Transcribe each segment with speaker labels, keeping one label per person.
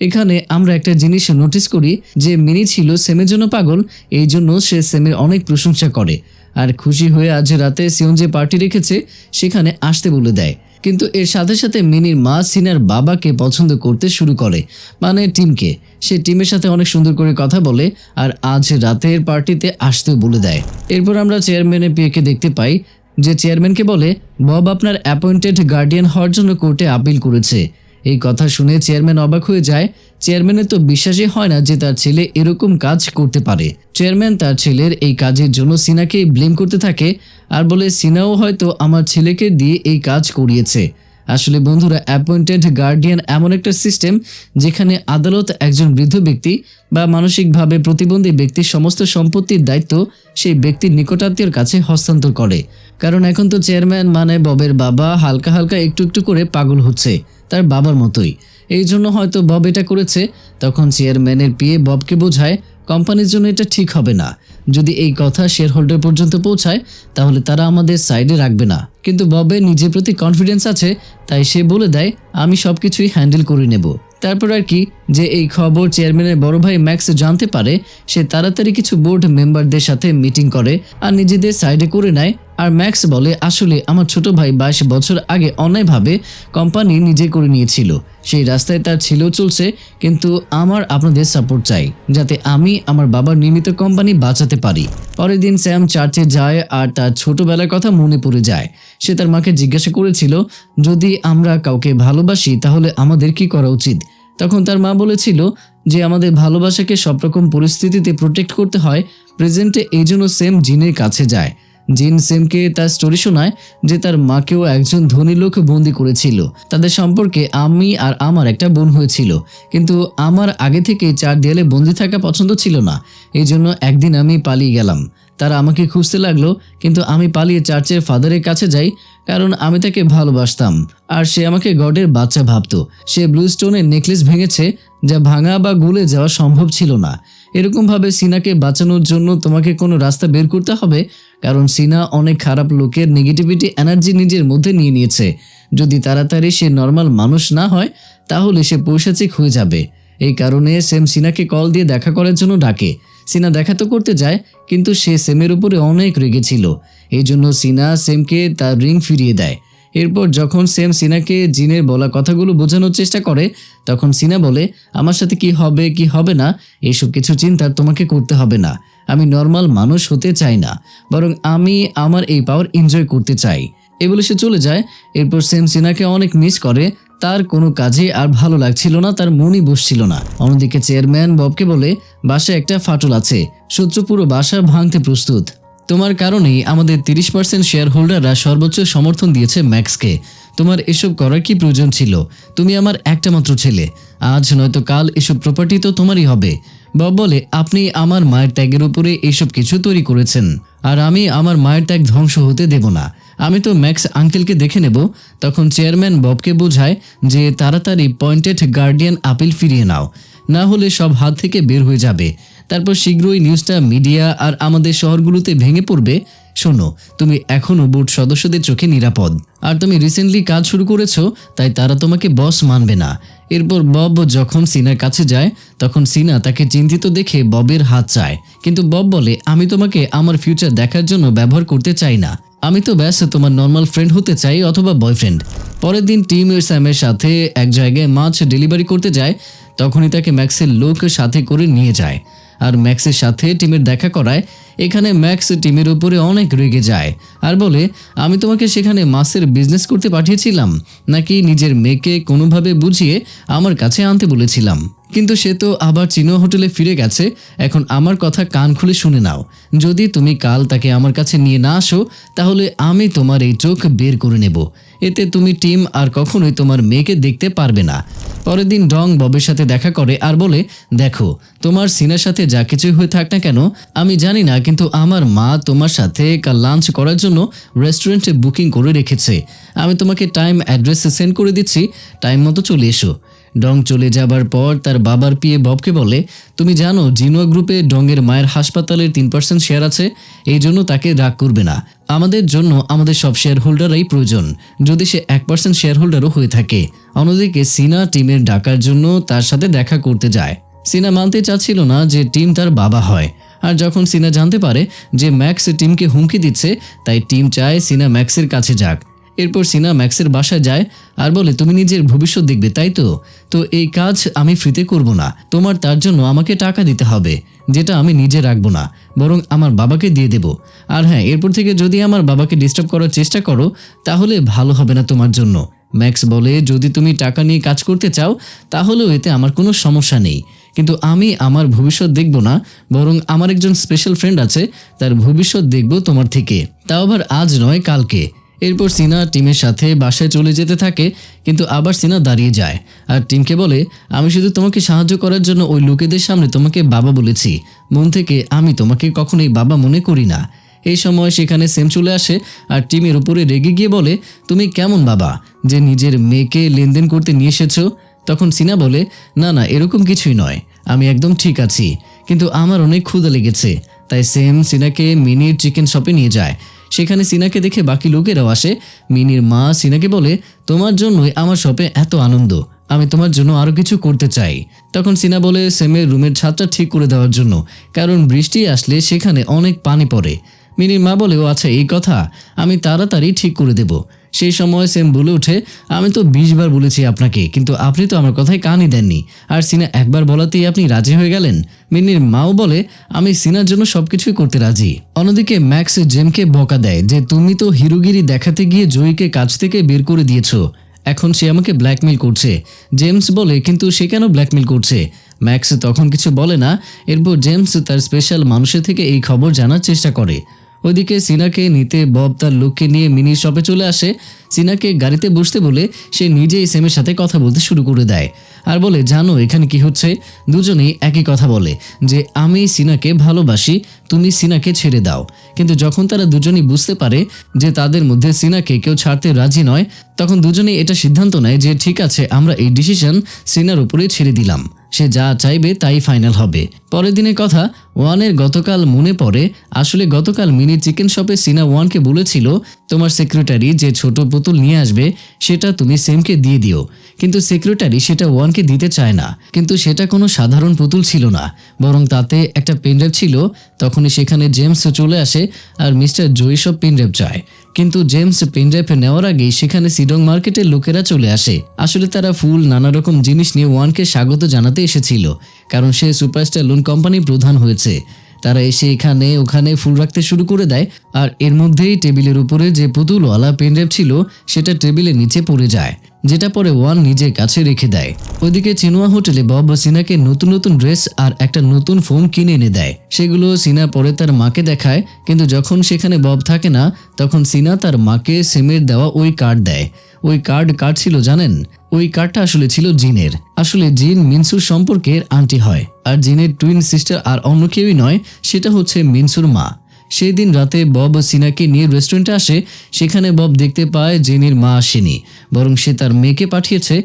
Speaker 1: এখানে আমরা একটা জিনিস নোটিস করি যে মিনি ছিল সেমের জন্য পাগল, এই জন্য সে সেমের অনেক প্রশংসা করে আর খুশি হয়ে আজ রাতে সিয়ন যে পার্টি রেখেছে সেখানে আসতে বলে দেয়। কিন্তু এর সাথে সাথে মিনির মা সিনার বাবাকে পছন্দ করতে শুরু করে, মানে টিমকে। সে টিমের সাথে অনেক সুন্দর করে কথা বলে আর আজ রাতের পার্টিতে আসতেও বলে দেয়। এরপর আমরা চেয়ারম্যানের পিএকে দেখতে পাই যে চেয়ারম্যানকে বলে বব আপনার অ্যাপয়েন্টেড গার্ডিয়ান হওয়ার জন্য কোর্টে আপিল করেছে। এই কথা শুনে চেয়ারম্যান অবাক হয়ে যায়। চেয়ারম্যানের তো বিশ্বাসই হয় না যে তার ছেলে এরকম কাজ করতে পারে। চেয়ারম্যান তার ছেলের এই কাজের জন্য সিনাকে ব্লেম করতে থাকে আর বলে সিনাও হয়তো আমার ছেলেকে দিয়ে এই কাজ করিয়েছে। আসলে বন্ধুরা, অ্যাপয়েন্টেড গার্ডিয়ান এমন একটা সিস্টেম যেখানে আদালত একজন বৃদ্ধ ব্যক্তি বা মানসিকভাবে প্রতিবন্ধী ব্যক্তির সমস্ত সম্পত্তির দায়িত্ব সেই ব্যক্তির নিকটাত্মীয়র কাছে হস্তান্তর করে। কারণ এখন তো চেয়ারম্যান মানে ববের বাবা হালকা হালকা একটু একটু করে পাগল হচ্ছে তার বাবার মতোই। এই জন্য হয়তো বব এটা করেছে। তখন চেয়ারম্যানের পিএ ববকে বোঝায় কোম্পানির জন্য এটা ঠিক হবে না। যদি এই কথা শেয়ার হোল্ডার পর্যন্ত পৌঁছায় তাহলে তারা আমাদের সাইডে রাখবে না। কিন্তু ববের নিজের প্রতি কনফিডেন্স আছে, তাই সে বলে দেয় আমি সবকিছুই হ্যান্ডেল করে নেব। তারপর আর কি যে এই খবর চেয়ারম্যানের বড় ভাই ম্যাক্স জানতে পারে, সে তাড়াতাড়ি কিছু বোর্ড মেম্বারদের সাথে মিটিং করে আর নিজেদের সাইডে করে নেয়। আর ম্যাক্স বলে আসলে আমার ছোট ভাই 22 বছর আগে অন্যায়ভাবে কোম্পানি নিজে করে নিয়েছিল, সেই রাস্তায় তার ছেলেও চলছে, কিন্তু আমার আপনাদের সাপোর্ট চাই যাতে আমি আমার বাবার নির্মিত কোম্পানি বাঁচাতে পারি। পরের দিন স্যাম চার্চে যায় আর তার ছোটবেলার কথা মনে পড়ে যায়। সে তার মাকে জিজ্ঞাসা করেছিল যদি আমরা কাউকে ভালোবাসি তাহলে আমাদের কি করা উচিত। তখন তার মা বলেছিল যে আমাদের ভালোবাসাকে সব রকম পরিস্থিতিতে প্রোটেক্ট করতে হয়। প্রেজেন্টে এই জন্য সেম জিনের কাছে যায়। জিন সেমকে তার স্টোরি শোনায় যে তার মাকেও একজন ধনী লোক বন্দি করেছিল। তাদের সম্পর্কে আমি আর আমার একটা বোন হয়েছিল, কিন্তু আমার আগে থেকে 4 দেয়ালে বন্দি থাকা পছন্দ ছিল না। এই জন্য একদিন আমি পালিয়ে গেলাম। তারা আমাকে খুঁজতে লাগলো, কিন্তু আমি পালিয়ে চার্চের ফাদারের কাছে যাই কারণ আমি তাকে ভালোবাসতাম আর সে আমাকে গডের বাচ্চা ভাবতো। সে ব্লু স্টোনের নেকলেস ভেঙেছে যা ভাঙা বা গলে যাওয়া সম্ভব ছিল না। এরকমভাবে সিনাকে বাঁচানোর জন্য তোমাকে কোনো রাস্তা বের করতে হবে, কারণ সিনা অনেক খারাপ লোকের নেগেটিভিটি এনার্জি নিজের মধ্যে নিয়ে নিয়েছে। যদি তাড়াতাড়ি সে নর্মাল মানুষ না হয় তাহলে সে পৈশাচিক হয়ে যাবে। এই কারণে সেম সিনাকে কল দিয়ে দেখা করার জন্য ডাকে। সিনা দেখা তো করতে যায়, কিন্তু সে সেমের উপরে অনেক রেগেছিল। এই জন্য সিনা সেমকে তার রিং ফিরিয়ে দেয়। এরপর যখন সেম সিনাকে জিনের বলা কথাগুলো বোঝানোর চেষ্টা করে তখন সিনা বলে আমার সাথে কি হবে কি হবে না এসব কিছু চিন্তা তোমাকে করতে হবে না। আমি নর্মাল মানুষ হতে চাই না, বরং আমি আমার এই পাওয়ার এনজয় করতে চাই। এ বলে সে চলে যায়। এরপর সেম সিনাকে অনেক মিস করে। তার কোনো কাজে আর ভালো লাগছিল না, তার মনই বসছিল না। অন্যদিকে চেয়ারম্যান ববকে বলে বাসায় একটা ফাটল আছে, শত্রু পুরো বাসা ভাঙতে প্রস্তুত। তোমার কারণেই আমাদের 30% শেয়ার হোল্ডাররা সর্বোচ্চ সমর্থন দিয়েছে ম্যাক্সকে। তোমার এসব করার কি প্রয়োজন ছিল? তুমি আমার একটা মাত্র ছেলে, আজ নয়তো কাল এসব প্রপার্টি তো তোমারই হবে। বব বলে আপনি আমার মায়ের ত্যাগের উপরে এইসব কিছু তৈরি করেছেন আর আমি আমার মায়ের ত্যাগ ধ্বংস হতে দেব না। আমি তো ম্যাক্স আঙ্কেলকে দেখে নেব। তখন চেয়ারম্যান ববকে বোঝায় যে তাড়াতাড়ি পয়েন্টেড গার্ডিয়ান আপিল ফিরিয়ে নাও, না হলে সব হাত থেকে বের হয়ে যাবে। তারপর শীঘ্রই নিউজটা মিডিয়া আর আমাদের শহরগুলোতে ভেঙে পড়বে। শোনো, তুমি এখনও বোর্ড সদস্যদের চোখে নিরাপদ, আর তুমি রিসেন্টলি কাজ শুরু করেছো, তাই তারা তোমাকে বস মানবে না। এরপর বব যখন সিনার কাছে যায় তখন সিনা তাকে চিন্তিত দেখে ববের হাত চায়, কিন্তু বব বলে আমি তোমাকে আমার ফিউচার দেখার জন্য ব্যবহার করতে চাই না। আমি তো ব্যাস তোমার নর্মাল ফ্রেন্ড হতে চাই অথবা বয়ফ্রেন্ড। পরের দিন টিম স্যামের সাথে এক জায়গায় মাছ ডেলিভারি করতে যায়। তখনই তাকে ম্যাক্সের লোক সাথে করে নিয়ে যায় আর ম্যাক্সের সাথে টিমের দেখা করায়। এখানে ম্যাক্স টিমের উপরে অনেক রেগে যায় আর বলে আমি তোমাকে সেখানে মাছের বিজনেস করতে পাঠিয়েছিলাম নাকি নিজের মেয়েকে কোনোভাবে বুঝিয়ে আমার কাছে আনতে বলেছিলাম? কিন্তু সে তো আবার চিনো হোটেলে ফিরে গেছে। এখন আমার কথা কান খুলে শুনে নাও, যদি তুমি কাল তাকে আমার কাছে নিয়ে না আসো তাহলে আমি তোমার এই চোখ বের করে নেব। এতে তুমি টিম আর কখনোই তোমার মেয়েকে দেখতে পারবে না। পরের দিন ডং ববের সাথে দেখা করে আর বলে দেখো, তোমার সিনার সাথে যা কিছুই হয়ে থাক না কেন আমি জানি না, কিন্তু আমার মা তোমার সাথে কাল লাঞ্চ করার জন্য রেস্টুরেন্টে বুকিং করে রেখেছে। আমি তোমাকে টাইম অ্যাড্রেস সেন্ড করে দিচ্ছি, টাইম মতো চলে এসো। ডং চলে যাবার পর তার বাবার পিএ ববকে বলে, তুমি জানো জিনোয়া গ্রুপে ডংয়ের মায়ের হাসপাতালের 3% শেয়ার আছে, এই জন্য তাকে রাগ করবে না। আমাদের জন্য আমাদের সব শেয়ার হোল্ডারই প্রয়োজন, যদি সে 1% শেয়ার হোল্ডারও হয়ে থাকে। অন্যদিকে সিনা টিমের ডাকার জন্য তার সাথে দেখা করতে যায়। সিনা মানতে চাচ্ছিল না যে টিম তার বাবা হয়। আর যখন সিনা জানতে পারে যে ম্যাক্স টিমকে হুমকি দিচ্ছে, তাই টিম চায় সিনা ম্যাক্সের কাছে যাক। এরপর সিনা ম্যাক্সের বাসায় যায় আর বলে, তুমি নিজের ভবিষ্যৎ দেখবে তাই তো এই কাজ আমি ফ্রিতে করব না, তোমার তার জন্য আমাকে টাকা দিতে হবে, যেটা আমি নিজে রাখবো না, বরং আমার বাবাকে দিয়ে দেব। আর হ্যাঁ, এরপর থেকে যদি আমার বাবাকে ডিস্টার্ব করার চেষ্টা করো তাহলে ভালো হবে না তোমার জন্য। ম্যাক্স বলে, যদি তুমি টাকা নিয়ে কাজ করতে চাও তাহলেও এতে আমার কোনো সমস্যা নেই, কিন্তু আমি আমার ভবিষ্যৎ দেখব না, বরং আমার একজন স্পেশাল ফ্রেন্ড আছে, তার ভবিষ্যৎ দেখব তোমার থেকে, তাও আবার আজ নয় কালকে। এরপর সিনা টিমের সাথে বাসায় চলে যেতে থাকে, কিন্তু আবার সিনা দাঁড়িয়ে যায় আর টিমকে বলে, আমি শুধু তোমাকে সাহায্য করার জন্য ওই লোকেদের সামনে তোমাকে বাবা বলেছি, মন থেকে আমি তোমাকে কখনোই বাবা মনে করি না। এই সময় সেখানে সেম চলে আসে আর টিমের উপরে রেগে গিয়ে বলে, তুমি কেমন বাবা যে নিজের মেয়েকে লেনদেন করতে নিয়ে এসেছো? তখন সিনা বলে, না এরকম কিছুই নয়, আমি একদম ঠিক আছি, কিন্তু আমার অনেক ক্ষুধা লেগেছে। তাই সেম সিনাকে মিনির চিকেন শপে নিয়ে যায়। সেখানে সিনাকে দেখে বাকি লোকেরাও আসে। মিনির মা সিনাকে বলে, তোমার জন্যই আমার শপে এত আনন্দ, আমি তোমার জন্য আরও কিছু করতে চাই। তখন সিনা বলে সেমের রুমের ছাদটা ঠিক করে দেওয়ার জন্য, কারণ বৃষ্টি আসলে সেখানে অনেক পানি পড়ে। মিনির মা বলে, ও আচ্ছা এই কথা, আমি তাড়াতাড়ি ঠিক করে দেব। সেই সময় সেম বলে ওঠে, আমি তো 20 বার বলেছি আপনাকে, কিন্তু আপনি তো আমার কথায় কানই দেননি, আর সিনা একবার বলাতেই আপনি রাজি হয়ে গেলেন। মিনির মাও বলে, আমি সিনার জন্য সবকিছুই করতে রাজি। অন্যদিকে ম্যাক্স জেমকে বকা দেয় যে তুমি তো হিরোগিরি দেখাতে গিয়ে জয়ীকে কাজ থেকে বের করে দিয়েছো, এখন সে আমাকে ব্ল্যাকমেল করছে। জেমস বলে, কিন্তু সে কেন ব্ল্যাকমেল করছে? ম্যাক্স তখন কিছু বলে না। এরপর জেমস তার স্পেশাল মানুষের থেকে এই খবর জানার চেষ্টা করে। ওইদিকে সিনাকে নিতে বব তার লোককে নিয়ে মিনির শপে চলে আসে। সিনাকে গাড়িতে বসতে বলে সে নিজেই সেমের সাথে কথা বলতে শুরু করে দেয় আর বলে, জানো এখানে কি হচ্ছে? দুজনেই একই কথা বলে যে আমি সিনাকে ভালোবাসি, তুমি সিনাকে ছেড়ে দাও। কিন্তু যখন তারা দুজনেই বুঝতে পারে যে তাদের মধ্যে সিনাকে কেউ ছাড়তে রাজি নয়, তখন দুজনেই এটা সিদ্ধান্ত নেয় যে ঠিক আছে, আমরা এই ডিসিশন সিনার উপরে ছেড়ে দিলাম, সে যা চাইবে তাই ফাইনাল হবে। পরের দিনের কথা ওয়ানের গতকাল মনে পড়ে। আসলে গতকাল মিনি চিকেন শপে সিনা ওয়ানকে বলেছিল, তোমার সেক্রেটারি যে ছোট পুতুল নিয়ে আসবে সেটা তুমি সেমকে দিয়ে দিও, কিন্তু সেক্রেটারি সেটা ওয়ানকে দিতে চায় না। কিন্তু সেটা কোনো সাধারণ পুতুল ছিল না, বরং তাতে একটা পেনড্রাইভ ছিল। তখনই সেখানে জেমস চলে আসে আর মিস্টার জয়ী সব পেনড্রাইভ চায়, কিন্তু জেমস পেনড্রাইভ নেওয়ার আগেই সেখানে সিডং মার্কেটের লোকেরা চলে আসে। আসলে তারা ফুল নানা রকম জিনিস নিয়ে ওয়ানকে স্বাগত জানাতে এসেছিল, কারণ সে সুপারস্টার লোন কোম্পানির প্রধান হয়েছে। তারা এসে এখানে ওখানে ফুল রাখতে শুরু করে দেয়, আর এর মধ্যেই টেবিলের উপরে যে পুতুলওয়ালা পেনড্রাইভ ছিল সেটা টেবিলের নিচে পড়ে যায়, যেটা পরে ওয়ান নিজের কাছে রেখে দেয়। ওইদিকে চিনুয়া হোটেলে বব সিনাকে নতুন নতুন ড্রেস আর একটা নতুন ফোন কিনে এনে দেয়। সেগুলো সিনা পরে তার মাকে দেখায়, কিন্তু যখন সেখানে বব থাকে না তখন সিনা তার মাকে সেমের দেওয়া ওই কার্ড দেয়। ওই কার্ড ছিল জানেন? ওই কার্ডটা আসলে ছিল জিনের। আসলে জিন মিনসুর সম্পর্কের আন্টি হয়, আর জিনের টুইন সিস্টার আর অন্য কেউই নয়, সেটা হচ্ছে মিনসুর মা। সেই দিন রাতে বব সিনাকে নিয়ে রেস্টুরেন্টে আসে। সেখানে বব দেখতে পায় জিনের মা আসেনি, বরং সে তার মেয়েকে পাঠিয়েছে।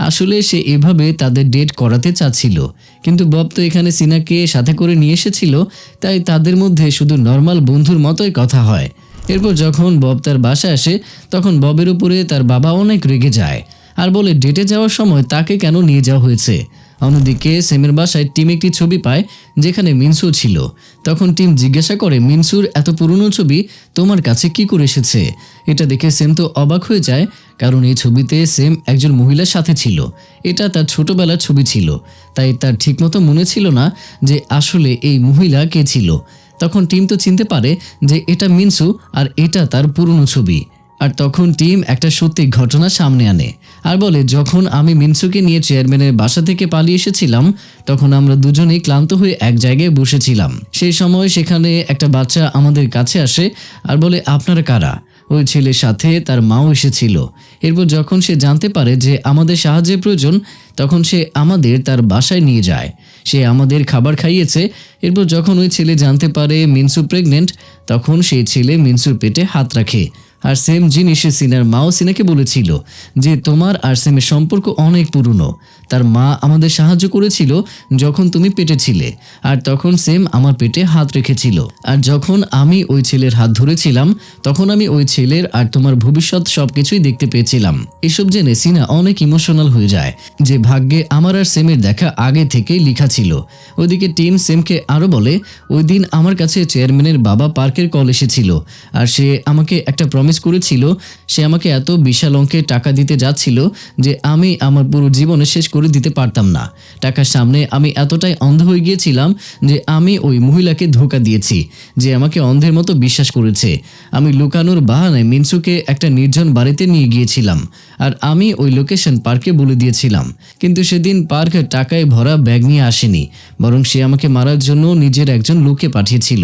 Speaker 1: আসলে সে এভাবে তাদের ডেট করাতে চাচ্ছিল, কিন্তু বব তো এখানে সিনাকে সাথে করে নিয়ে এসেছিল, তাই তাদের মধ্যে শুধু নর্মাল বন্ধুর মতোই কথা হয়। এরপর যখন বব তার বাসায় আসে তখন ববের উপরে তার বাবা অনেক রেগে যায় আর বলে, ডেটে যাওয়ার সময় তাকে কেন নিয়ে যাওয়া হয়েছে। অন্যদিকে সেমের বাসায় টিম একটি ছবি পায় যেখানে মিনসু ছিল। তখন টিম জিজ্ঞাসা করে, মিনসুর এত পুরনো ছবি তোমার কাছে কি করে এসেছে? এটা দেখে সেম তো অবাক হয়ে যায়, কারণ এই ছবিতে সেম একজন মহিলার সাথে ছিল। এটা তার ছোটবেলার ছবি ছিল, তাই তার ঠিকমতো মনে ছিল না যে আসলে এই মহিলা কে ছিল। তখন টিম তো চিনতে পারে যে এটা মিনসু আর এটা তার পুরনো ছবি। আর তখন টিম একটা সত্যি ঘটনা সামনে আনে আর বলে, যখন আমি মিনসুকে নিয়ে চেয়ারম্যানের বাসা থেকে পালিয়ে এসেছিলাম তখন আমরা দুজনেই ক্লান্ত হয়ে এক জায়গায় বসেছিলাম। সেই সময় সেখানে একটা বাচ্চা আমাদের কাছে আসে আর বলে, আপনারা কারা? ওই ছেলের সাথে তার মাও এসেছিল। এরপর যখন সে জানতে পারে যে আমাদের সাহায্যের প্রয়োজন তখন সে আমাদের তার বাসায় নিয়ে যায়। সে আমাদের খাবার খাইয়েছে। এরপর যখন ওই ছেলে জানতে পারে মিনসু প্রেগনেন্ট তখন সেই ছেলে মিনসুর পেটে হাত রাখে আর সেম জিনিস সিনার মাও সিনাকে বলেছিল যে তোমার আর সেমের সম্পর্ক অনেক পুরনো। তার মা আমাদের সাহায্য করেছিল যখন তুমি পেটে ছিলে, আর তখন সেম আমার পেটে হাত রেখেছিল। আর যখন আমি ওই ছেলের হাত ধরেছিলাম তখন আমি ওই ছেলের আর তোমার ভবিষ্যৎ সবকিছুই দেখতে পেয়েছিলাম। এসব জেনে সিনা অনেক ইমোশনাল হয়ে যায় যে ভাগ্যে আমার আর সেমের দেখা আগে থেকেই লেখা ছিল। ওইদিকে টিম সেমকে আরও বলে, ওই দিন আমার কাছে চেয়ারম্যানের বাবা পার্কের কল এসেছিল, আর সে আমাকে একটা প্রমিস করেছিল সে আমাকে এত বিশাল অঙ্কের টাকা দিতে যাচ্ছিল যে আমি আমার পুরো জীবনে শেষ করে দিতে পারতাম না। টাকার সামনে আমি এতটাই অন্ধ হয়ে গিয়েছিলাম যে আমি ওই মহিলাকে ধোঁকা দিয়েছি, যে আমাকে অন্ধের মতো বিশ্বাস করেছে। আমি লুকানোর বাহানায় মিনসুকে একটা নির্জন বাড়িতে নিয়ে গিয়েছিলাম, আর আমি ওই লোকেশন পার্কে বলে দিয়েছিলাম। কিন্তু সেদিন পার্ক টাকায় ভরা ব্যাগ নিয়ে আসেনি, বরং সে আমাকে মারার জন্য নিজের একজন লোককে পাঠিয়েছিল।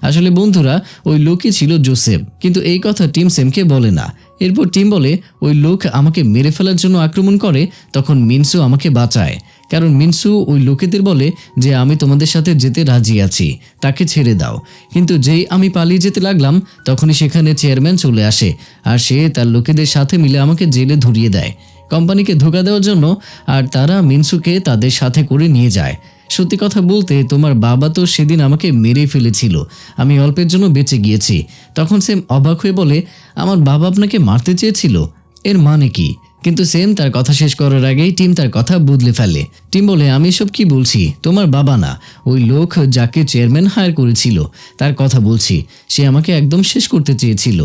Speaker 1: আসলে বন্ধুরা, ওই লোকই ছিল জোসেফ, কিন্তু এই কথা টিম সেমকে বলে না। এরপর টিম বলে ওই লোক আমাকে মেরে ফেলার জন্য আক্রমণ করে, তখন মিনসু আমাকে বাঁচায়। কারণ মিনসু ওই লোকেদের বলে যে আমি তোমাদের সাথে যেতে রাজি আছি, তাকে ছেড়ে দাও। কিন্তু যেই আমি পালিয়ে যেতে লাগলাম তখনই সেখানে চেয়ারম্যান চলে আসে, আর সে তার লোকেদের সাথে মিলে আমাকে জেলে ধরিয়ে দেয় কোম্পানিকে ধোঁকা দেওয়ার জন্য, আর তারা মিনসুকে তাদের সাথে করে নিয়ে যায়। সত্যি কথা বলতে তোমার বাবা তো সেদিন আমাকে মেরে ফেলেছিল, আমি অল্পের জন্য বেঁচে গিয়েছি। তখন সেম অবাক হয়ে বলে, আমার বাবা আপনাকে মারতে চেয়েছিল, এর মানে কি? কিন্তু সেম তার কথা শেষ করার আগেই টিম তার কথা বদলে ফেলে। টিম বলে, আমি সব কি বলছি, তোমার বাবা না, ওই লোক যাকে চেয়ারম্যান হায়ার করেছিল তার কথা বলছি। সে আমাকে একদম শেষ করতে চেয়েছিল।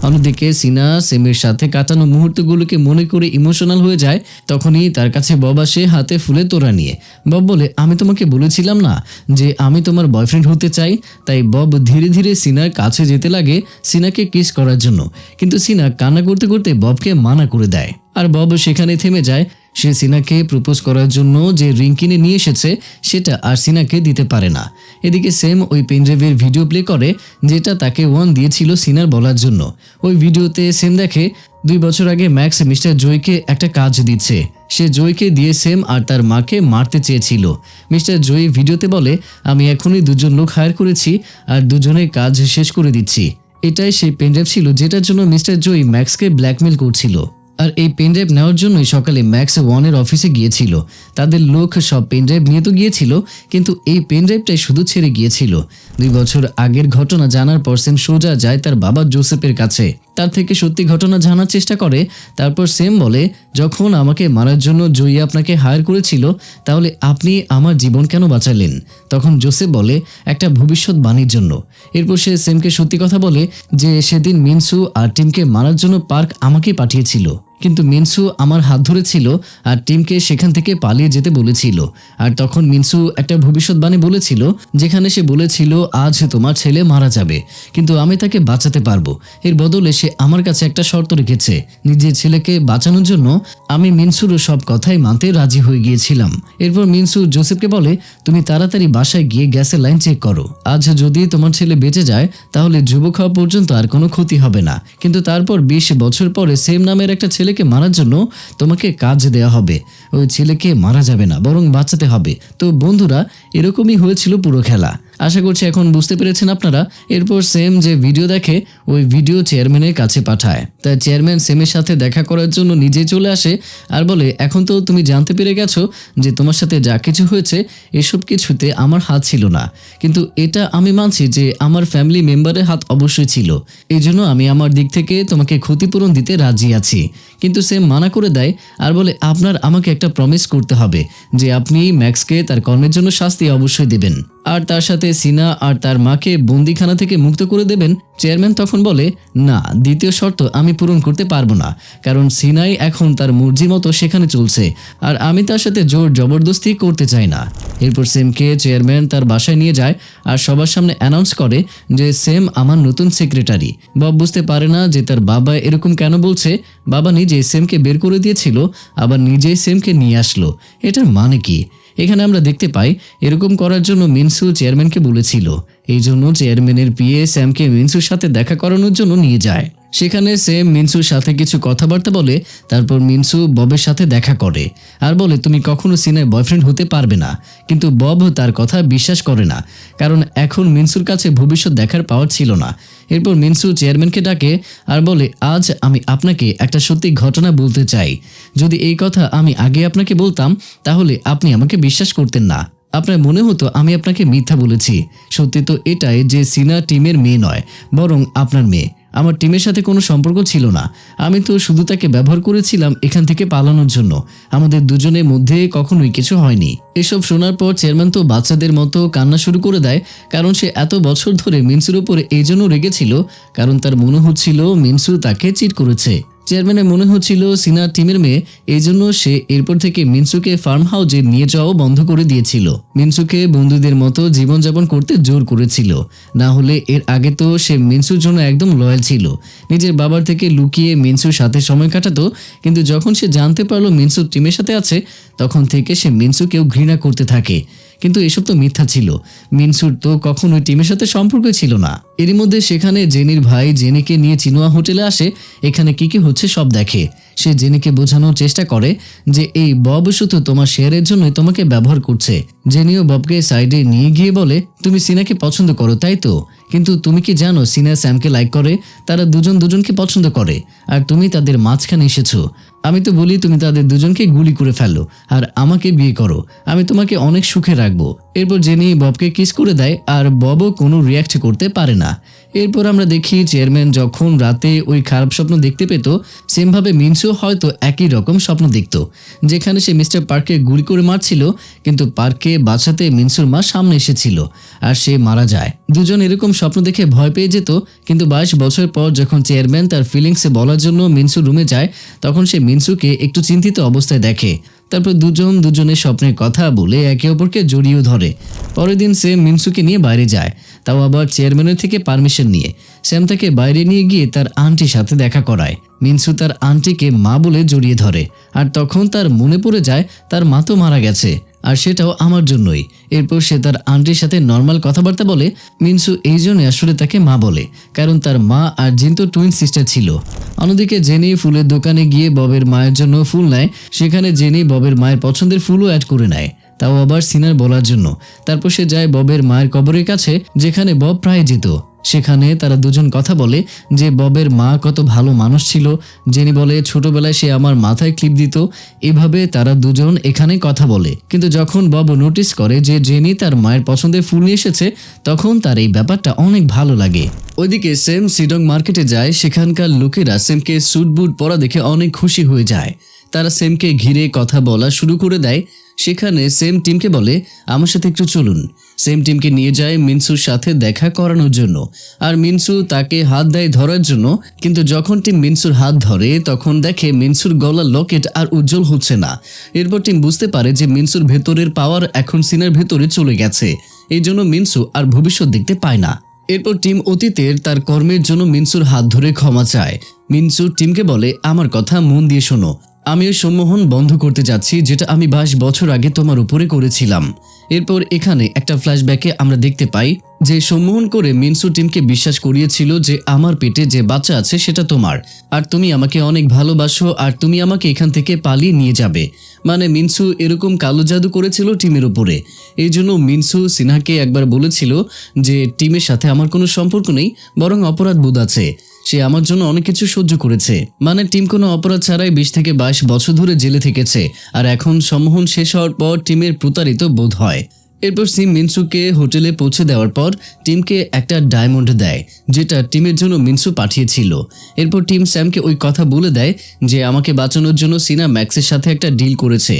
Speaker 1: অন্যদিকে সিনা সেমের সাথে কাটানো মুহূর্তগুলোকে মনে করে ইমোশনাল হয়ে যায়। তখনই তার কাছে বব আসে হাতে ফুলে তোড়া নিয়ে। বব বলে, আমি তোমাকে বলেছিলাম না যে আমি তোমার বয়ফ্রেন্ড হতে চাই? তাই বব ধীরে ধীরে সিনার কাছে যেতে লাগে সিনাকে কিস করার জন্য, কিন্তু সিনা কান্না করতে করতে ববকে মানা করে দেয়। আর বব সেখানে থেমে যায়। সে সিনাকে প্রপোজ করার জন্য যে রিং কিনে নিয়ে এসেছে সেটা আর সিনাকে দিতে পারে না। এদিকে সেম ওই পেনড্রাইভের ভিডিও প্লে করে যেটা তাকে ওয়ান দিয়েছিল সিনার বলার জন্য। ওই ভিডিওতে সেম দেখে 2 বছর আগে ম্যাক্স মিস্টার জয়কে একটা কাজ দিচ্ছে। সে জয়কে দিয়ে সেম আর তার মাকে মারতে চেয়েছিল। মিস্টার জয় ভিডিওতে বলে, আমি এখনই 2জন লোক হায়ার করেছি আর 2জনের কাজ শেষ করে দিচ্ছি। এটাই সেই পেনড্রাইভ ছিল যেটার জন্য মিস্টার জয় ম্যাক্সকে ব্ল্যাকমেল করছিল। আর এই পেনড্রাইভ নেওয়ার জন্যই সকালে ম্যাক্স ওয়ানের অফিসে গিয়েছিল। তাদের লোক সব পেনড্রাইভ নিয়ে তো গিয়েছিল, কিন্তু এই পেনড্রাইভটাই শুধু ছেড়ে গিয়েছিল। 2 বছর আগের ঘটনা জানার পর সেম সোজা যায় তার বাবা জোসেফের কাছে, তার থেকে সত্যি ঘটনা জানার চেষ্টা করে। তারপর সেম বলে, যখন আমাকে মারার জন্য জয়ী আপনাকে হায়ার করেছিল তাহলে আপনি আমার জীবন কেন বাঁচালেন? তখন জোসেফ বলে, একটা ভবিষ্যৎবাণীর জন্য। এরপর সে সেমকে সত্যি কথা বলে যে সেদিন মিনসু আর টিমকে মারার জন্য পার্ক আমাকে পাঠিয়েছিল, কিন্তু মিনসু আমার হাত ধরেছিল আর টিমকে সেখান থেকে পালিয়ে যেতে বলেছিল। আর তখন মিনসু একটা ভবিষ্যৎবাণী বলেছিল, যেখানে সে বলেছিল আজ তোমার ছেলে মারা যাবে, কিন্তু আমি তাকে বাঁচাতে পারবো। এর বদলে সে আমার কাছে একটা শর্ত রেখেছে, নিজের ছেলেকে বাঁচানোর জন্য আমি মিনসুর সব কথাই মানতে রাজি হয়ে গিয়েছিলাম। এরপর মিনসু জোসেফকে বলে, তুমি তাড়াতাড়ি বাসায় গিয়ে গ্যাসের লাইন চেক করো। আজ যদি তোমার ছেলে বেঁচে যায় তাহলে যুবক হওয়া পর্যন্ত আর কোনো ক্ষতি হবে না, কিন্তু তারপর 20 বছর পরে সেম নামের একটা ছেলেকে মারার জন্য তোমাকে কাজ দেওয়া হবে। ওই ছেলেকে মারা যাবে না, বরং বাঁচাতে হবে। তো বন্ধুরা, এরকমই হয়েছিল পুরো খেলা। আশা করছি এখন বুঝতে পেরেছেন আপনারা। এরপর সেম যে ভিডিও দেখে ওই ভিডিও চেয়ারম্যানের কাছে পাঠায়। তাই চেয়ারম্যান সেমের সাথে দেখা করার জন্য নিজে চলে আসে আর বলে, এখন তো তুমি জানতে পেরে গেছো যে তোমার সাথে যা কিছু হয়েছে এসব কিছুতে আমার হাত ছিল না, কিন্তু এটা আমি মানছি যে আমার ফ্যামিলি মেম্বারের হাত অবশ্যই ছিল। এই জন্য আমি আমার দিক থেকে তোমাকে ক্ষতিপূরণ দিতে রাজি আছি। কিন্তু সেম মানা করে দেয় আর বলে, আপনার আমাকে একটা প্রমিস করতে হবে যে আপনি ম্যাক্সকে তার কর্মের জন্য শাস্তি অবশ্যই দেবেন, আর তার সাথে সিনা আর তার মাকে বন্দিখানা থেকে মুক্ত করে দেবেন। চেয়ারম্যান তখন বলে, না, দ্বিতীয় শর্ত আমি পূরণ করতে পারবো না, কারণ সিনাই এখন তার মর্জি মতো সেখানে চলছে, আর আমি তার সাথে জোর জবরদস্তি করতে চাই না। এরপর সেমকে চেয়ারম্যান তার বাসায় নিয়ে যায় আর সবার সামনে অ্যানাউন্স করে যে সেম আমার নতুন সেক্রেটারি। বব বুঝতে পারে না যে তার বাবা এরকম কেন বলছে। বাবা নিজে সেমকে বের করে দিয়েছিল, আবার নিজেই সেমকে নিয়ে আসলো। এটার মানে কি? এখানে আমরা দেখতে পাই এরকম করার জন্য মিনসু চেয়ারম্যানকে বলেছিল। এই জন্য চেয়ারম্যানের পিএ স্যামকে মিনসুর সাথে দেখা করানোর জন্য নিয়ে যায়। সেখানে সেম মিনসুর সাথে কিছু কথাবার্তা বলে, তারপর মিনসু ববের সাথে দেখা করে আর বলে তুমি কখনো সিনার বয়ফ্রেন্ড হতে পারবে না। কিন্তু বব তার কথা বিশ্বাস করে না, কারণ এখন মিনসুর কাছে ভবিষ্যৎ দেখার পাওয়ার ছিল না। এরপর মিনসু চেয়ারম্যানকে ডাকে আর বলে আজ আমি আপনাকে একটা সত্যি ঘটনা বলতে চাই। যদি এই কথা আমি আগে আপনাকে বলতাম তাহলে আপনি আমাকে বিশ্বাস করতেন না, আপনার মনে হতো আমি আপনাকে মিথ্যা বলেছি। সত্যি তো এটাই যে সিনা টিমের মেয়ে নয়, বরং আপনার মেয়ে। আমার টিমের সাথে কোনো সম্পর্ক ছিল না, আমি তো শুধু তাকে ব্যবহার করেছিলাম এখান থেকে পালানোর জন্য। আমাদের দুজনের মধ্যে কখনোই কিছু হয়নি। এসব শোনার পর চেয়ারম্যান তো বাচ্চাদের মতো কান্না শুরু করে দেয়, কারণ সে এত বছর ধরে মিনসুর উপরে এই জন্য রেগেছিল কারণ তার মনে হচ্ছিল মিনসু তাকে চিট করেছে। চেয়ারম্যানের মনে হচ্ছিল সিনা টিমের মেয়ে, এই জন্য সে এরপর থেকে মিনসুকে ফার্ম হাউসে নিয়ে যাওয়া বন্ধ করে দিয়েছিল। মিনসুকে বন্ধুদের মতো জীবনযাপন করতে জোর করেছিল, না হলে এর আগে তো সে মিনসুর জন্য একদম লয়াল ছিল। নিজের বাবার থেকে লুকিয়ে মিনসুর সাথে সময় কাটাতো, কিন্তু যখন সে জানতে পারলো মিনসু টিমের সাথে আছে তখন থেকে সে মিনসুকেও ঘৃণা করতে থাকে। কিন্তু এসব তো মিথ্যা ছিল, মিনসুর তো কখনোই টিমের সাথে সম্পর্ক ছিল না। এরই মধ্যে সেখানে জেনির ভাই জেনিকে নিয়ে চিনোয়া হোটেলে আসে, এখানে কি হচ্ছে সব দেখে। সে জেনিকে বোঝানোর চেষ্টা করে যে এই বব শুধু তোমার শেয়ারের জন্যই তোমাকে ব্যবহার করছে। জেনিও ববকে সাইডে নিয়ে গিয়ে বলে তুমি সিনাকে পছন্দ করো তাই তো, কিন্তু তুমি কি জানো সিনা স্যামকে লাইক করে, তারা দুজন দুজনকে পছন্দ করে আর তুমি তাদের মাঝখানে এসেছো। আমি তো বলি তুমি তাদের দুজনকে গুলি করে ফেলো আর আমাকে বিয়ে করো, আমি তোমাকে অনেক সুখে রাখবো। এরপর জেনি ববকে কিস করে দেয় আর ববও কোনো রিয়াক্ট করতে পারে না। এরপর আমরা দেখি চেয়ারম্যান যখন রাতে ওই খারাপ স্বপ্ন দেখতে পেত, সেমভাবে মিনসু হয়তো একই রকম স্বপ্ন দেখত, যেখানে সে মিস্টার পার্ককে গুলি করে মারছিল, কিন্তু পার্ককে বাঁচাতে মিনসুর মা সামনে এসেছিল আর সে মারা যায়। দুজন এরকম স্বপ্ন দেখে ভয় পেয়ে যেত, কিন্তু 22 বছর পর যখন চেয়ারম্যান তার ফিলিংসে বলার জন্য মিনসুর রুমে যায় তখন সে মিনসুকে একটু চিন্তিত অবস্থায় দেখে। তারপর দুজন দুজনের স্বপ্নের কথা বলে একে অপরকে জড়িয়ে ধরে। পরের দিন সে মিনসুকে নিয়ে বাইরে যায়, তাও আবার চেয়ারম্যানের থেকে পারমিশন নিয়ে। স্যাম তাকে বাইরে নিয়ে গিয়ে তার আন্টির সাথে দেখা করায়। মিনসু তার আন্টিকে মা বলে জড়িয়ে ধরে আর তখন তার মনে পড়ে যায় তার মা তো মারা গেছে আর সেটাও আমার জন্যই। এরপর সে তার আন্টির সাথে নর্মাল কথাবার্তা বলে। মিনসু এই জন্য আসলে তাকে মা বলে, কারণ তার মা আর জিন তো টুইন সিস্টার ছিল। অন্যদিকে জেনি ফুলের দোকানে গিয়ে ববের মায়ের জন্য ফুল নেয়, সেখানে জেনি ববের মায়ের পছন্দের ফুলও অ্যাড করে নেয়, তাও আবার সিনার বলার জন্য। তারপর সে যায় ববের মায়ের কবরের কাছে, যেখানে বব প্রায় যেত। সেখানে তারা দুজন কথা বলে যে ববের মা কত ভালো মানুষ ছিল। জেনি বলে ছোটবেলায় সে আমার মাথায় ক্লিপ দিত। এভাবে তারা দুজন এখানে কথা বলে, কিন্তু যখন বব নোটিস করে যে জেনি তার মায়ের পছন্দের ফুল নিয়ে এসেছে তখন তার এই ব্যাপারটা অনেক ভালো লাগে। ওইদিকে সেম সিডং মার্কেটে যায়, সেখানকার লোকেরা সেমকে স্যুট বুট পরা দেখে অনেক খুশি হয়ে যায়। তারা সেমকে ঘিরে কথা বলা শুরু করে দেয়। সেখানে সেম টিমকে বলে আমার সাথে একটু চলুন। সেম টিমকে নিয়ে যায় মিনসুর সাথে দেখা করানোর জন্য, আর মিনসু তাকে হাত দেয় ধরার জন্য। কিন্তু যখন টিম মিনসুর হাত ধরে তখন দেখে মিনসুর গলার লকেট আর উজ্জ্বল হচ্ছে না। এরপর টিম বুঝতে পারে যে মিনসুর ভেতরের পাওয়ার এখন সিনার ভেতরে চলে গেছে, এই জন্য মিনসু আর ভবিষ্যৎ দেখতে পায় না। এরপর টিম অতীতের তার কর্মের জন্য মিনসুর হাত ধরে ক্ষমা চায়। মিনসু টিমকে বলে আমার কথা মন দিয়ে শোনো, আমি ওই সম্মোহন বন্ধ করতে যাচ্ছি যেটা আমি 22 বছর আগে তোমার উপরে করেছিলাম। এরপর এখানে একটা ফ্ল্যাশব্যাকে আমরা দেখতে পাই যে সম্মোহন করে মিনসু টিমকে বিশ্বাস করিয়েছিল যে আমার পেটে যে বাচ্চা আছে সেটা তোমার, আর তুমি আমাকে অনেক ভালোবাসো আর তুমি আমাকে এখান থেকে পালিয়ে নিয়ে যাবে। মানে মিনসু এরকম কালো জাদু করেছিল টিমের উপরে। এই জন্য মিনসু সিনহাকে একবার বলেছিল যে টিমের সাথে আমার কোনো সম্পর্ক নেই, বরং অপরাধ বোধ আছে। সে আমার জন্য অনেক কিছু সহ্য করেছে, মানে টিম কোনো অপরাধ ছাড়াই 20 থেকে 22 বছর ধরে জেলে থেকেছে, আর এখন সম্মোহন শেষ হওয়ার পর টিমের প্রতারিত বোধ হয়। এরপর সিম মিনসুকে হোটেলে পৌঁছে দেওয়ার পর টিমকে একটা ডায়মন্ড দেয়, যেটা টিমের জন্য মিনসু পাঠিয়েছিল। এরপর টিম স্যামকে ওই কথা বলে দেয় যে আমাকে বাঁচানোর জন্য সিনা ম্যাক্সের সাথে একটা ডিল করেছে,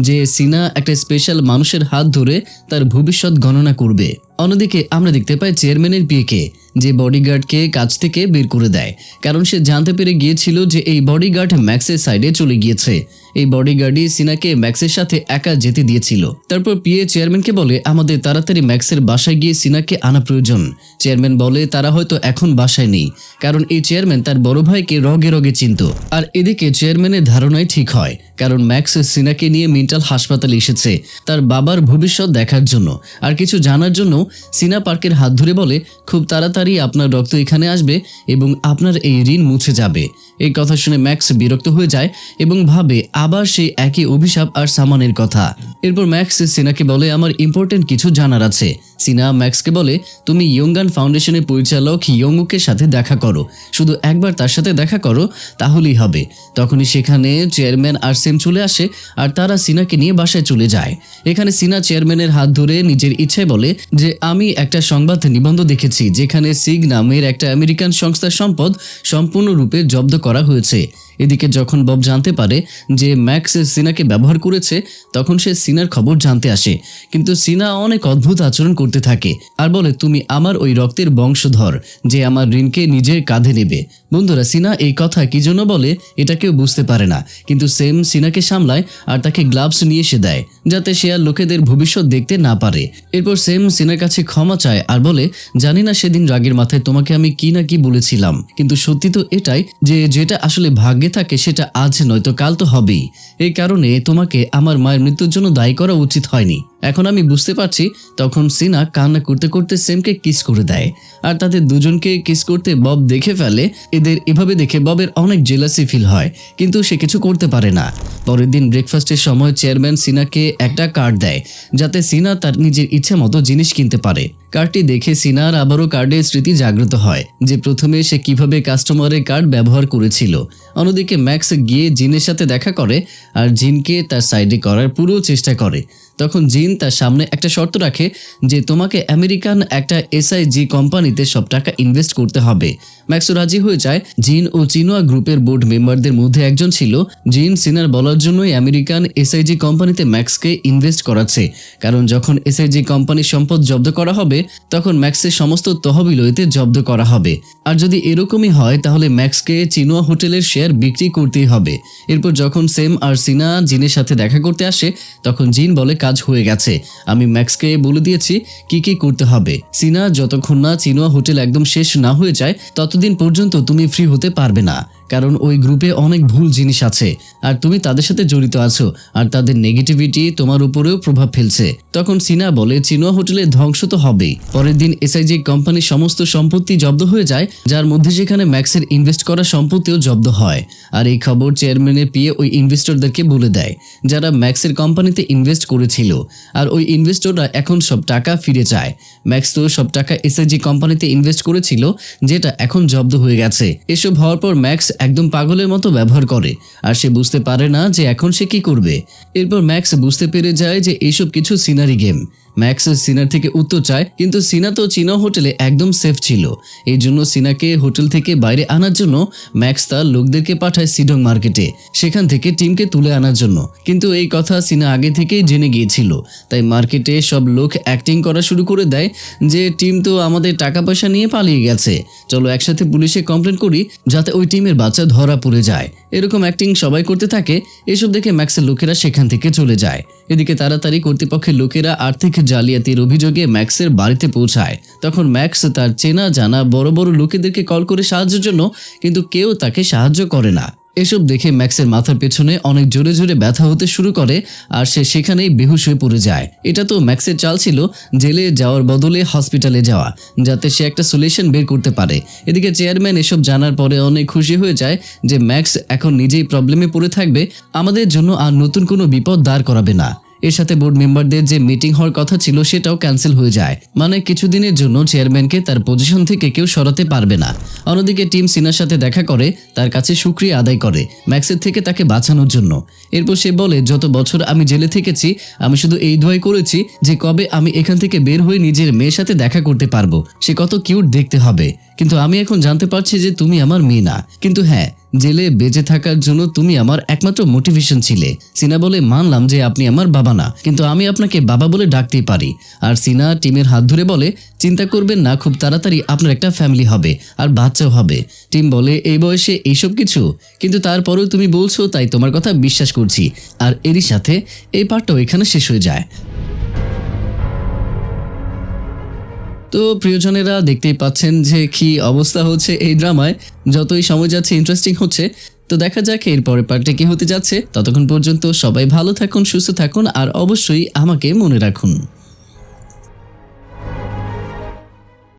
Speaker 1: যে সিনা একটা স্পেশাল মানুষের হাত ধরে তার ভবিষ্যৎ গণনা করবে। অন্যদিকে আমরা দেখতে পাই চেয়ারম্যানের বিয়েকে, যে বডিগার্ডকে কাজ থেকে বের করে দেয়, কারণ সে জানতে পেরে গিয়েছিল যে এই বডিগার্ড ম্যাক্সের সাইডে চলে গিয়েছে। এই বডিগার্ডই সিনাকে ম্যাক্সের সাথে একা যেতে দিয়েছিল। তারপর পিএ চেয়ারম্যানকে বলে আমাদের তাড়াতাড়ি ম্যাক্সের বাসায় গিয়ে সিনাকে আনা প্রয়োজন। চেয়ারম্যান বলে তারা হয়তো এখন বাসায় নেই, কারণ এই চেয়ারম্যান তার বড় ভাইকে রগে রগে চিনত। আর এদিকে চেয়ারম্যানের ধারণাই ঠিক হয়, কারণ ম্যাক্স সিনাকে নিয়ে মেন্টাল হাসপাতালে এসেছে তার বাবার ভবিষ্যৎ দেখার জন্য আর কিছু জানার জন্য। সিনা পার্কের হাত ধরে বলে খুব তাড়াতাড়ি আপনার রক্ত এখানে আসবে এবং আপনার এই ঋণ মুছে যাবে। এই কথা শুনে ম্যাক্স বিরক্ত হয়ে যায় এবং ভাবে আবার সেই একই অভিশাপ আর সামানের কথা। এরপর ম্যাক্স সিনাকে বলে আমার ইম্পর্টেন্ট কিছু জানার আছে। সিনা ম্যাক্সকে বলে তুমি ইয়ংগান ফাউন্ডেশনের পরিচালক ইয়ংউকের সাথে দেখা করো, শুধু একবার তার সাথে দেখা করো তাহলেই হবে। তখনই সেখানে চেয়ারম্যান আর সেম চলে আসে আর তারা সিনাকে নিয়ে বাসায় চলে যায়। এখানে সিনা চেয়ারম্যানের হাত ধরে নিজের ইচ্ছায় বলে যে আমি একটা সংবাদ নিবন্ধ দেখেছি যেখানে সিগ নামের একটা আমেরিকান সংস্থার সম্পদ সম্পূর্ণরূপে জব্দ করা হয়েছে। এদিকে যখন বব জানতে পারে যে ম্যাক্স সিনাকে ব্যবহার করেছে, তখন সে সিনার খবর জানতে আসে, কিন্তু সিনা অনেক অদ্ভুত আচরণ করতে থাকে আর বলে তুমি আমার ওই রক্তের বংশধর যে আমার ঋণকে নিজের কাঁধে নেবে। বন্ধুরা, সিনা এই কথা কি জন্য বলে এটা কেউ বুঝতে পারে না, কিন্তু সেম সিনাকে সামলায় আর তাকে গ্লাভস নিয়ে এসে দেয় যাতে সে আর লোকেদের ভবিষ্যৎ দেখতে না পারে। এরপর সেম সিনার কাছে ক্ষমা চায় আর বলে জানি না সেদিন রাগের মাথায় তোমাকে আমি কি না কি বলেছিলাম, কিন্তু সত্যি তো এটাই যে যেটা আসলে ভাগ্যে থাকে সেটা আজ নয়তো কাল তো হবেই। এই কারণে তোমাকে আমার মায়ের মৃত্যুর জন্য দায়ী করা উচিত হয়নি। এখন আমি বুঝতে পারছি। তখন সিনা কান্না করতে করতে সেমকে কিস করে দেয় আর তাদের দুজনকে কিস করতে বব দেখে ফেলে। এদের এভাবে দেখে ববের অনেক জেলাসি ফিল হয়, কিন্তু সে কিছু করতে পারে না। পরের দিন ব্রেকফাস্টের সময় চেয়ারম্যান সিনাকে একটা কার্ড দেয় যাতে সিনা তার নিজের ইচ্ছা মতো জিনিস কিনতে পারে। কার্ডটি দেখে সিনার আবারও কার্ডের স্মৃতি জাগ্রত হয় যে প্রথমে সে কিভাবে কাস্টমারের কার্ড ব্যবহার করেছিল। অন্যদিকে ম্যাক্স গিয়ে জিনের সাথে দেখা করে আর জিনকে তার সাইডে করার পুরো চেষ্টা করে। তখন জিন তার সামনে একটা শর্ত রাখে যে তোমাকে আমেরিকান একটা এসআইজি কোম্পানিতে সব টাকা ইনভেস্ট করতে হবে। ম্যাক্সও রাজি হয়ে যায়। জিন ও চিনোয়া গ্রুপের বোর্ড মেম্বারদের মধ্যে একজন ছিল। জিন সিনার বলার জন্যই আমেরিকান এসআইজি কোম্পানিতে ম্যাক্সকে ইনভেস্ট করাচ্ছে, কারণ যখন এসআইজি কোম্পানির সম্পদ জব্দ করা হবে তখন ম্যাক্সের সমস্ত তহবিল এতে জব্দ করা হবে। আর যদি এরকমই হয় তাহলে ম্যাক্সকে চিনোয়া হোটেলের শেয়ার বিক্রি করতেই হবে। এরপর যখন সেম আর সিনা জিনের সাথে দেখা করতে আসে তখন জিন বলে কাজ হয়ে গেছে, আমি ম্যাক্সকে বলে দিয়েছি কি কি করতে হবে। সিনা, যতক্ষণ না চিনোয়া হোটেল একদম শেষ না হয়ে যায় ততদিন পর্যন্ত তুমি ফ্রি হতে পারবে না, কারণ ওই গ্রুপে অনেক ভুল জিনিস আছে আর তুমি তাদের সাথে জড়িত আছো আর তাদের নেগেটিভিটি তোমার উপরেও প্রভাব ফেলছে। তখন সিনা বলে চিনোয়া হোটেলের ধ্বংস তো হবেই। পরের দিন এসআইজি কোম্পানির সমস্ত সম্পত্তি জব্দ হয়ে যায়, যার মধ্যে সেখানে ম্যাক্সের ইনভেস্ট করা সম্পত্তিও জব্দ হয়। আর এই খবর চেয়ারম্যানের পিএ ওই ইনভেস্টরদেরকে বলে দেয় যারা ম্যাক্সের কোম্পানিতে ইনভেস্ট করেছিল, আর ওই ইনভেস্টররা এখন সব টাকা ফিরে চায়। ম্যাক্স তো সব টাকা এসআইজি কোম্পানিতে ইনভেস্ট করেছিল যেটা এখন জব্দ হয়ে গেছে। এসব হওয়ার পর ম্যাক্স একদম পাগলের মতো ব্যবহার করে আর সে বুঝতে পারে না যে এখন সে কি করবে। এরপর ম্যাক্স বুঝতে পেরে যায় যে এইসব কিছু সিনারি গেম। ম্যাক্স সিনার থেকে উত্তর চায়, কিন্তু সিনা তো চিনোয়া হোটেলে একদম সেফ ছিল। এই জন্য সিনাকে হোটেল থেকে বাইরে আনার জন্য ম্যাক্স তার লোকদেরকে পাঠায় সিডং মার্কেটে, সেখান থেকে টিমকে তুলে আনার জন্য। কিন্তু এই কথা সিনা আগে থেকেই জেনে গিয়েছিল, তাই মার্কেটে সব লোক অ্যাক্টিং করা শুরু করে দেয় যে টিম তো আমাদের টাকা পয়সা নিয়ে পালিয়ে গেছে, চলো একসাথে পুলিশে কমপ্লেন করি যাতে ওই টিমের বাচ্চা ধরা পড়ে যায়। এরকম অ্যাক্টিং সবাই করতে থাকে। এসব দেখে ম্যাক্সের লোকেরা সেখান থেকে চলে যায়। এদিকে তাড়াতাড়ি কর্তৃপক্ষের লোকেরা আর্থিক জালিয়াতির অভিযোগে ম্যাক্সের বাড়িতে পৌঁছায়। তখন ম্যাক্স তার চেনা জানা বড় বড় লোকেদেরকে কল করে সাহায্যের জন্য, কিন্তু কেউ তাকে সাহায্য করে না। এসব দেখে ম্যাক্সের মাথার পেছনে অনেক জোরে জোরে ব্যথা হতে শুরু করে আর সে সেখানেই বেহুশ হয়ে পড়ে যায়। এটা তো ম্যাক্সের চাল ছিল জেলে যাওয়ার বদলে হসপিটালে যাওয়া, যাতে সে একটা সলিউশন বের করতে পারে। এদিকে চেয়ারম্যান এসব জানার পরে অনেক খুশি হয়ে যায় যে ম্যাক্স এখন নিজেই প্রবলেমে পড়ে থাকবে, আমাদের জন্য আর নতুন কোনো বিপদ দাঁড় করাবে না। এর সাথে বোর্ড মেম্বারদের যে মিটিং হওয়ার কথা ছিল সেটাও ক্যান্সেল হয়ে যায়, মানে কিছুদিনের জন্য চেয়ারম্যানকে তার পজিশন থেকে কেউ সরাতে পারবে না। অন্যদিকে টিম সিনার সাথে দেখা করে তার কাছে শুকরিয়া আদায় করে ম্যাক্সের থেকে তাকে বাঁচানোর জন্য। এরপর সে বলে যত বছর আমি জেলে থেকেছি আমি শুধু এই দোয়াই করেছি যে কবে আমি এখান থেকে বের হয়ে নিজের মেয়ের সাথে দেখা করতে পারবো, সে কত কিউট দেখতে হবে। কিন্তু আমি এখন জানতে পারছি যে তুমি আমার মেয়ে না। কিন্তু হ্যাঁ, জেলে বেঁচে থাকার জন্য তুমি আমার একমাত্র মোটিভেশন ছিলে। সিনা বলে, মানলাম যে আপনি আমার বাবা না, কিন্তু আমি আপনাকে বাবা বলে ডাকতেই পারি। আর সিনা টিমের হাত ধরে বলে, চিন্তা করবেন না, খুব তাড়াতাড়ি আপনার একটা ফ্যামিলি হবে আর বাচ্চাও হবে। টিম বলে, এই বয়সে এইসব কিছু? কিন্তু তারপরেও তুমি বলছো, তাই তোমার কথা বিশ্বাস করছি। আর এরই সাথে এই পার্টটাও এখানে শেষ হয়ে যায়। তো প্রিয়জনেরা, দেখতেই পাচ্ছেন যে কি অবস্থা হচ্ছে এই ড্রামায়। যতই সময় যাচ্ছে ইন্টারেস্টিং হচ্ছে। তো দেখা যাক এর পরের পার্টে কি হতে যাচ্ছে। ততক্ষণ পর্যন্ত সবাই ভালো থাকুন, সুস্থ থাকুন আর অবশ্যই আমাকে মনে রাখুন।